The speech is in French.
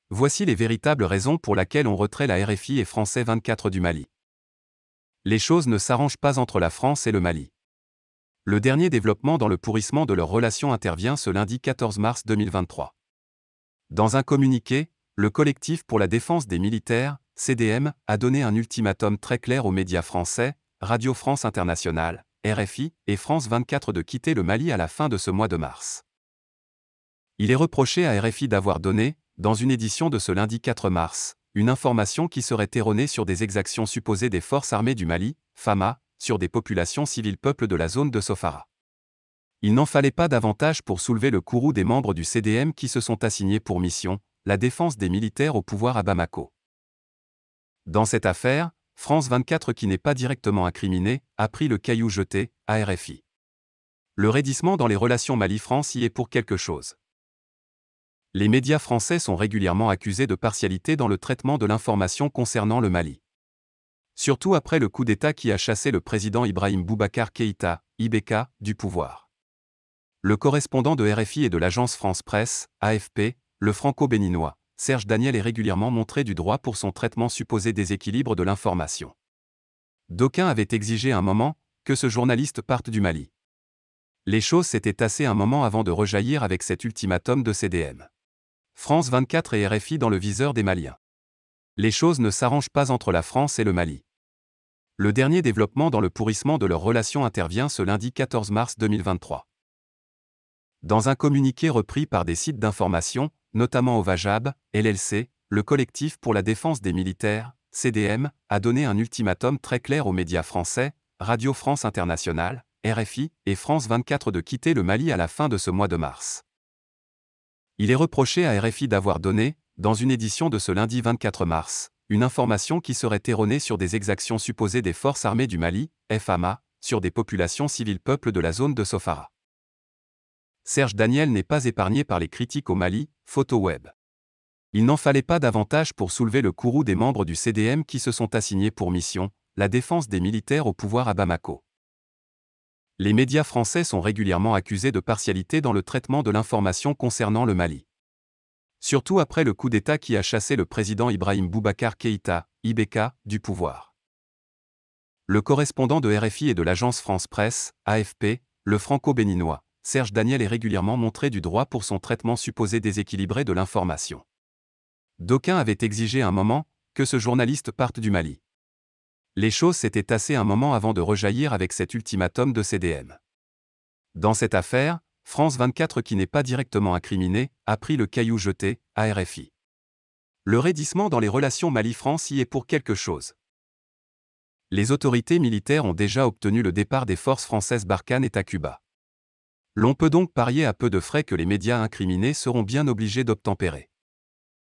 Voici les véritables raisons pour lesquelles on retrait la RFI et Français 24 du Mali. Les choses ne s'arrangent pas entre la France et le Mali. Le dernier développement dans le pourrissement de leurs relations intervient ce lundi 14 mars 2023. Dans un communiqué, le collectif pour la défense des militaires, CDM, a donné un ultimatum très clair aux médias français, Radio France Internationale, RFI, et France 24 de quitter le Mali à la fin de ce mois de mars. Il est reproché à RFI d'avoir donné, dans une édition de ce lundi 4 mars, une information qui serait erronée sur des exactions supposées des forces armées du Mali, FAMA, sur des populations civiles peuples de la zone de Sofara. Il n'en fallait pas davantage pour soulever le courroux des membres du CDM qui se sont assignés pour mission, la défense des militaires au pouvoir à Bamako. Dans cette affaire, France 24 qui n'est pas directement incriminé, a pris le caillou jeté, à RFI. Le raidissement dans les relations Mali-France y est pour quelque chose. Les médias français sont régulièrement accusés de partialité dans le traitement de l'information concernant le Mali. Surtout après le coup d'État qui a chassé le président Ibrahim Boubacar Keïta, IBK, du pouvoir. Le correspondant de RFI et de l'agence France Presse, AFP, le franco-béninois, Serge Daniel est régulièrement montré du doigt pour son traitement supposé déséquilibre de l'information. D'aucuns avaient exigé un moment que ce journaliste parte du Mali. Les choses s'étaient tassées un moment avant de rejaillir avec cet ultimatum de CDM. France 24 et RFI dans le viseur des Maliens. Les choses ne s'arrangent pas entre la France et le Mali. Le dernier développement dans le pourrissement de leurs relations intervient ce lundi 14 mars 2023. Dans un communiqué repris par des sites d'information, notamment Ovajab, LLC, le collectif pour la défense des militaires, CDM, a donné un ultimatum très clair aux médias français, Radio France Internationale, RFI, et France 24 de quitter le Mali à la fin de ce mois de mars. Il est reproché à RFI d'avoir donné, dans une édition de ce lundi 24 mars, une information qui serait erronée sur des exactions supposées des forces armées du Mali, FAMA, sur des populations civiles peuples de la zone de Sofara. Serge Daniel n'est pas épargné par les critiques au Mali, photo web. Il n'en fallait pas davantage pour soulever le courroux des membres du CDM qui se sont assignés pour mission, la défense des militaires au pouvoir à Bamako. Les médias français sont régulièrement accusés de partialité dans le traitement de l'information concernant le Mali. Surtout après le coup d'État qui a chassé le président Ibrahim Boubacar Keïta, IBK, du pouvoir. Le correspondant de RFI et de l'agence France Presse, AFP, le franco-béninois, Serge Daniel est régulièrement montré du doigt pour son traitement supposé déséquilibré de l'information. D'aucuns avaient exigé un moment que ce journaliste parte du Mali. Les choses s'étaient tassées un moment avant de rejaillir avec cet ultimatum de CDM. Dans cette affaire, France 24 qui n'est pas directement incriminé, a pris le caillou jeté, à RFI. Le raidissement dans les relations Mali-France y est pour quelque chose. Les autorités militaires ont déjà obtenu le départ des forces françaises Barkhane et Takuba. L'on peut donc parier à peu de frais que les médias incriminés seront bien obligés d'obtempérer.